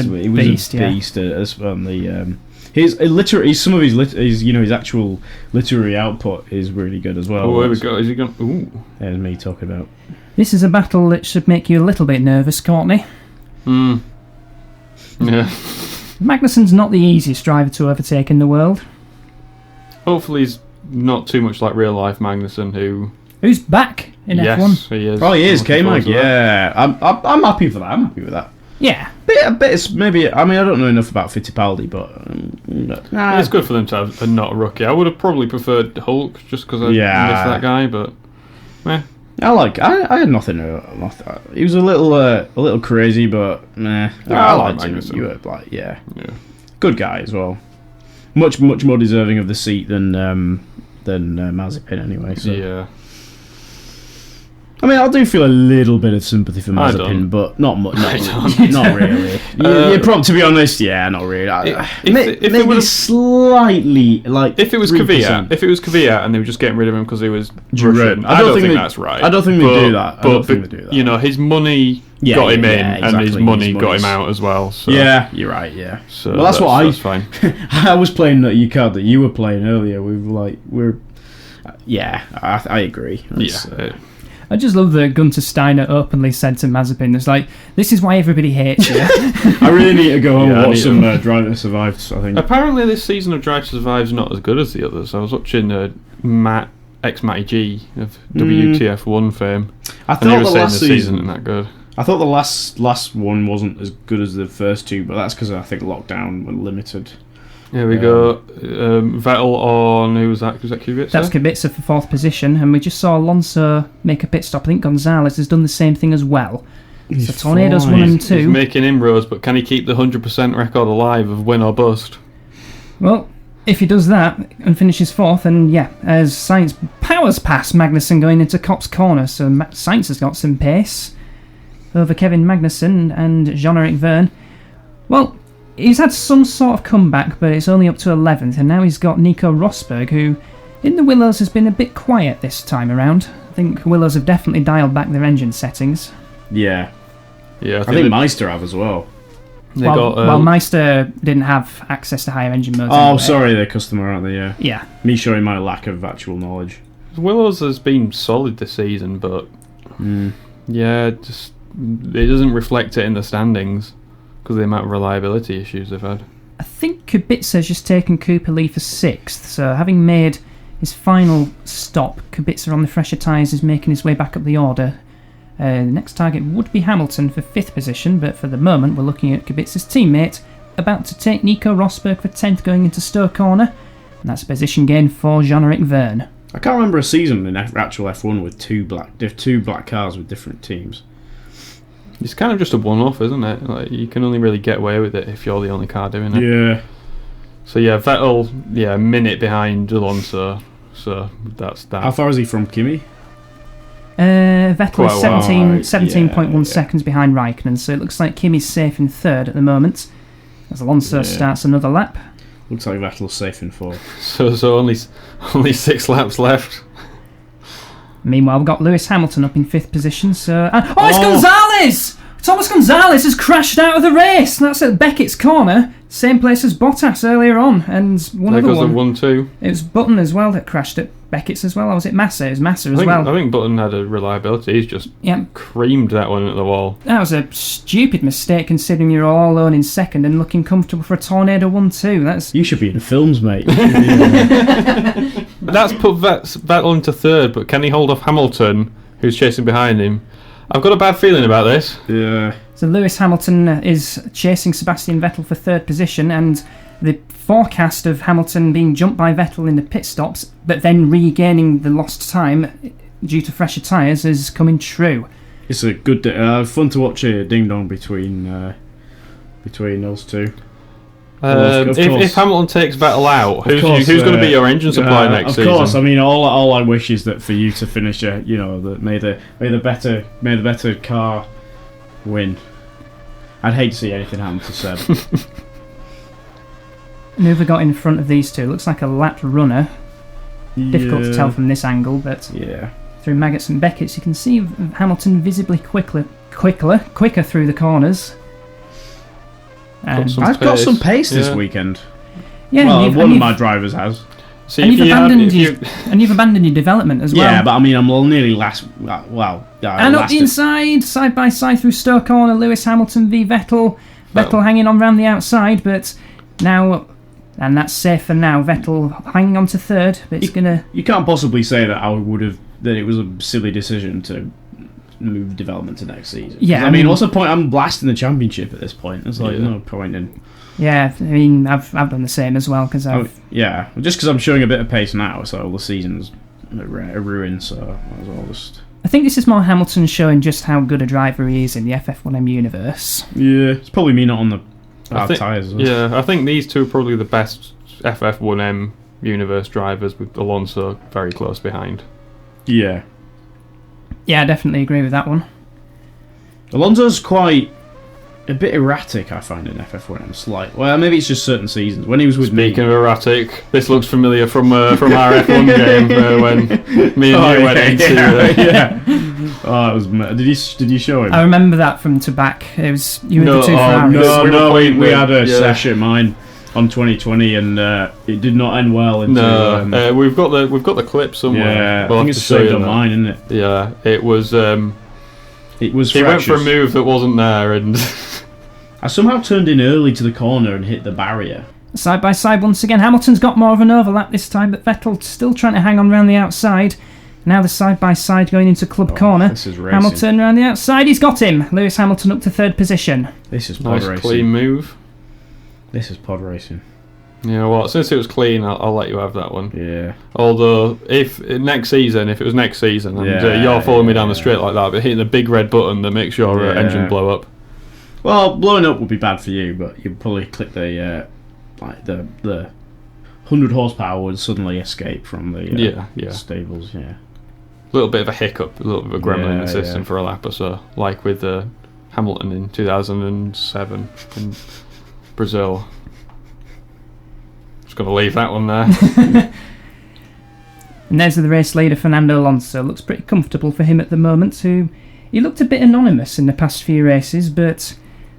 a beast, on the some of his actual literary output is really good as well. Oh, here we go. Is he going? Ooh. There's me talking about. This is a battle that should make you a little bit nervous, Courtney. Yeah. Magnuson's not the easiest driver to overtake in the world. Hopefully he's not too much like real life Magnuson, who's back in yes, F1. He is. Oh, he is, K-Mag, yeah. I'm happy for that. I'm happy with that. Yeah. Maybe. I mean, I don't know enough about Fittipaldi, but It's good for them to have not a rookie. I would have probably preferred Hulk just because I miss that guy, but I had nothing. He was a little crazy, but meh. I liked him. Magnuson. You were yeah, good guy as well. Much more deserving of the seat than Mazepin anyway. So. Yeah. I mean, I do feel a little bit of sympathy for Mazepin, but not much. Not really. To be honest, not really. Maybe slightly like. If it was Kvyat, and they were just getting rid of him because he was Russian, I don't think that's right. I don't think they do that. But you know, his money got him in, and his money got him out as well. So. Yeah, you're right. Yeah. So well, that's fine. I was playing that card that you were playing earlier. I agree. I just love that Gunter Steiner openly said to Mazepin, "It's like this is why everybody hates you." I really need to go home and watch some Drive to Survive. I think apparently this season of Drive to Survive is not as good as the others. I was watching Matty G of WTF1 fame. I thought the last season isn't that good. I thought the last one wasn't as good as the first two, but that's because I think lockdown were limited. Here we go. Vettel on who was that? Was that Kubica? That's Kubica for 4th position, and we just saw Alonso make a pit stop. I think Gonzalez has done the same thing as well. So Tornado's 1 and 2. He's making inroads, but can he keep the 100% record alive of win or bust? Well, if he does that and finishes 4th, then as Sainz powers past Magnuson going into Copse Corner, so Sainz has got some pace over Kevin Magnuson and Jean-Eric Verne. Well, he's had some sort of comeback, but it's only up to 11th, and now he's got Nico Rosberg, who in the Willows has been a bit quiet this time around. I think Willows have definitely dialed back their engine settings. Yeah. I think Meister have as well. Meister didn't have access to higher engine modes. Oh, sorry, they're customer, aren't they? Yeah. Me showing my lack of actual knowledge. Willows has been solid this season, but just it doesn't reflect it in the standings. Because of the amount of reliability issues they've had. I think Kubica's just taken Cooper Lee for 6th, so having made his final stop, Kubica on the fresher tyres is making his way back up the order. The next target would be Hamilton for 5th position, but for the moment we're looking at Kubica's teammate, about to take Nico Rosberg for 10th going into Stowe Corner, and that's a position gain for Jean-Eric Verne. I can't remember a season in actual F1 with two black cars with different teams. It's kind of just a one-off, isn't it? Like you can only really get away with it if you're the only car doing it. Yeah. So Vettel, a minute behind Alonso. So that's that. How far is he from Kimi? Vettel is 17.1 seconds behind Raikkonen, so it looks like Kimi's safe in 3rd at the moment. As Alonso starts another lap. Looks like Vettel's safe in 4th. So only 6 laps left. Meanwhile, we've got Lewis Hamilton up in 5th position. So, it's Gonzalez! Thomas Gonzalez has crashed out of the race. That's at Beckett's corner, same place as Bottas earlier on, and there goes the 1-2. It was Button as well that crashed at Beckett's as well. Or was it Massa? It was Massa as well. I think Button had a reliability. He's just creamed that one at the wall. That was a stupid mistake considering you're all alone in 2nd and looking comfortable for a Tornado 1-2. You should be in the films, mate. That's put Vettel into 3rd, but can he hold off Hamilton, who's chasing behind him? I've got a bad feeling about this. Yeah. So Lewis Hamilton is chasing Sebastian Vettel for 3rd position, and the forecast of Hamilton being jumped by Vettel in the pit stops, but then regaining the lost time due to fresher tyres is coming true. It's a good fun to watch a ding dong between those two. If Hamilton takes Vettel out, who's going to be your engine supply next season? Of course, I mean all I wish is that for you to finish may the better car win. I'd hate to see anything happen to Seb. And who have we got in front of these two? Looks like a lapped runner. Difficult to tell from this angle, but through Maggots and Beckett's you can see Hamilton visibly quicker through the corners. I've got some pace this weekend. Yeah, Well, and one of my drivers has. See, and if you've you had, abandoned if your development as well. Yeah, but I mean, I'm nearly last. Well, and up the inside, side by side through Stoke Corner, Lewis Hamilton v Vettel. Vettel hanging on round the outside, but now, and that's safe for now. Vettel hanging on to third, but it's gonna. You can't possibly say that that it was a silly decision to move development to next season. Yeah, I mean, what's the point? I'm blasting the championship at this point. There's no point in. Yeah, I mean, I've done the same as well because just because I'm showing a bit of pace now, so the season's a ruin. So might as well just. I think this is more Hamilton showing just how good a driver he is in the FF1M universe. Yeah, it's probably me not on the hard tyres. Yeah, I think these two are probably the best FF1M universe drivers, with Alonso very close behind. Yeah. Yeah, I definitely agree with that one. Alonso's quite a bit erratic, I find, in FF1M. Well, maybe it's just certain seasons. When he was with Speaking of erratic, this looks familiar from our F1 game when me and you went into. Oh, it was. Did you show him? I remember that from to back. It was you and the two Ferraris. We had a session mine on 2020, and it did not end well. We've got the clip somewhere. Yeah, I think it's saved on mine, isn't it? Yeah, it was. It was. He went for a move that wasn't there, and I somehow turned in early to the corner and hit the barrier. Side by side once again. Hamilton's got more of an overlap this time, but Vettel still trying to hang on around the outside. Now the side by side going into club corner. This is racing. Hamilton around the outside. He's got him. Lewis Hamilton up to third position. This is pod racing. Nice clean move. This is pod racing. You know what? Since it was clean, I'll let you have that one. Yeah. Although, if it was next season, and you're following me down the straight like that, but hitting the big red button that makes your engine blow up. Well, blowing up would be bad for you, but you'd probably click the 100 horsepower would suddenly escape from the stables. Yeah. A little bit of a hiccup, a little bit of a gremlin in the system for a lap or so, like with Hamilton in 2007 in Brazil. Just got to leave that one there. And there's the race leader, Fernando Alonso. Looks pretty comfortable for him at the moment. He looked a bit anonymous in the past few races, but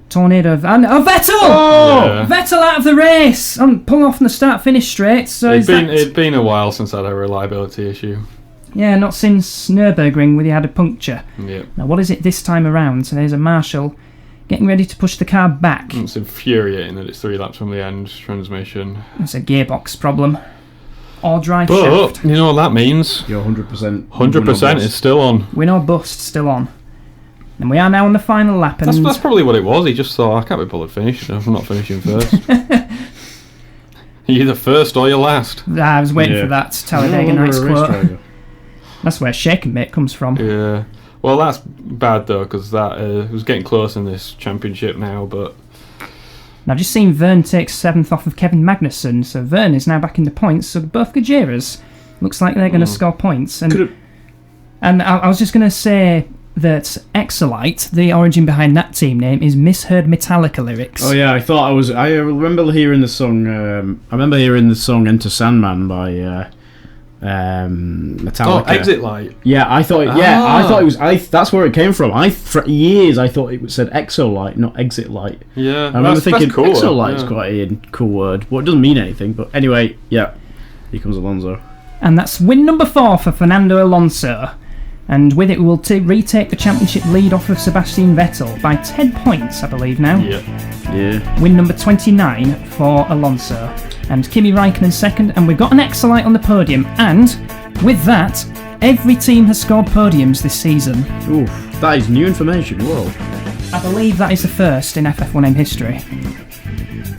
tornado of... Vettel! Oh! Yeah. Vettel out of the race! Pull off from the start-finish straight. So it'd been a while since I had a reliability issue. Yeah, not since Nürburgring where he had a puncture. Yep. Now, what is it this time around? So there's a marshal getting ready to push the car back. It's infuriating that it's 3 laps from the end. Transmission. It's a gearbox problem. Or drive shaft. shaft. You know what that means? You're 100%. 100% is still on. Win or bust, still on. And we are now on the final lap. And that's probably what it was. He just thought, I can't be bothered finishing. I'm not finishing first. You're either first or you're last. I was waiting for that Talladega Nights quote. That's where Shake and Mate comes from. Yeah. Well, that's bad though, because that was getting close in this championship now. But I've just seen Verne take 7th off of Kevin Magnuson, so Verne is now back in the points. So both Gujeras looks like they're going to score points. And I was just going to say that Exolite, the origin behind that team name, is Misheard Metallica lyrics. Oh yeah, I remember hearing the song. "Enter Sandman" by Metallica. Oh, Exolite. Yeah, I thought it was. That's where it came from. For years I thought it said Exolite, not Exit Light. Yeah, I remember thinking cool, Exolite's quite a cool word. Well, it doesn't mean anything, but anyway, yeah. Here comes Alonso, and that's win number 4 for Fernando Alonso. And with it, we will retake the championship lead off of Sebastian Vettel by 10 points, I believe now. Yeah. Win number 29 for Alonso. And Kimi Räikkönen second, and we've got an Exolite on the podium. And with that, every team has scored podiums this season. Oof, that is new information. Whoa. I believe that is the first in FF1M history.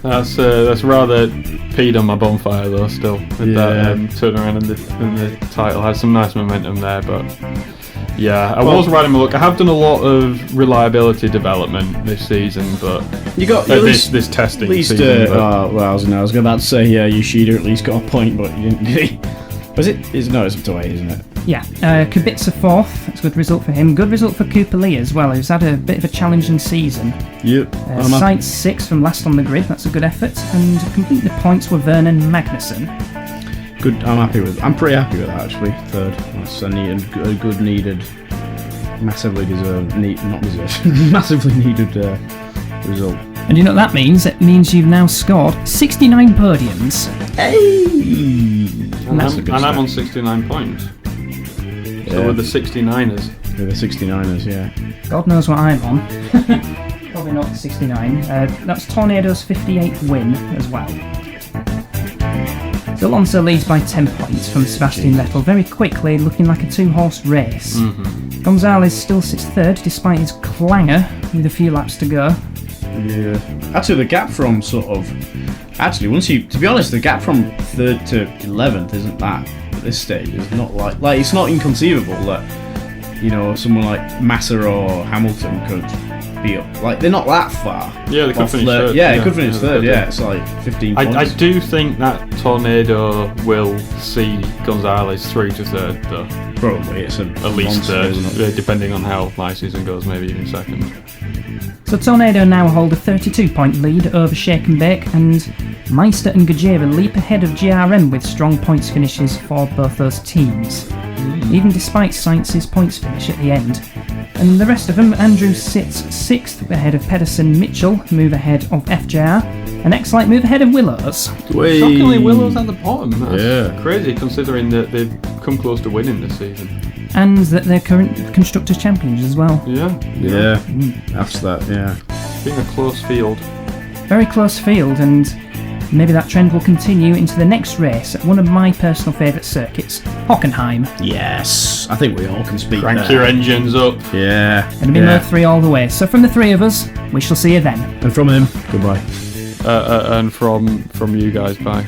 That's rather peed on my bonfire though. Still with that turnaround in the title has some nice momentum there, but yeah, I was riding my luck. I have done a lot of reliability development this season, but you got this testing season. I was about to say Yoshida at least got a point, but you didn't. Did he? Was it? It's up to 8, isn't it? Yeah, Kubica 4th. That's a good result for him. Good result for Cooper Lee as well, who's had a bit of a challenging season. Yep. Sainz 6th from last on the grid. That's a good effort. And completing the points were Vernon Magnuson. Good. I'm pretty happy with that actually. 3rd. That's a good needed, massively deserved, massively needed result. And you know what that means? It means you've now scored 69 podiums. Hey! And That's a good I'm start. on 69 points. Yeah. So we're the 69ers. With the 69ers, yeah. God knows what I'm on. Probably not 69. That's Tornado's 58th win as well. So Alonso leads by 10 points from Sebastian Vettel very quickly, looking like a two-horse race. Gonzalez still sits third despite his clanger with a few laps to go. Yeah. Actually, the gap from sort of... Actually, to be honest, the gap from 3rd to 11th isn't that, at this stage. It's not like it's not inconceivable that, you know, someone like Massa or Hamilton could be up. Like, they're not that far. Yeah, they could finish third. Yeah, they could finish third, they yeah. could. It's like 15 points. I do think that Tornado will see Gonzalez through to third, though. Probably, it's At least monster, third, isn't it? depending on how my season goes, maybe even second. So Tornado now hold a 32-point lead over Shake and Bake, and Meister and Gajera leap ahead of GRM with strong points finishes for both those teams, even despite Sainz's points finish at the end. And the rest of them, Andrew sits 6th ahead of Pedersen. Mitchell move ahead of FJR, and Exolite move ahead of Willows. Shockingly, Willow's at the bottom. That's Yeah. crazy considering that they've come close to winning this season. And that they're current Constructors' Champions as well. Yeah. Yeah, after that, yeah. Being a close field. Very close field, and maybe that trend will continue into the next race at one of my personal favourite circuits, Hockenheim. Yes, I think we all can speak Crank there. your engines up. Yeah. Going to be Merc 3 all the way. So from the three of us, we shall see you then. And from him, goodbye. And from you guys, bye.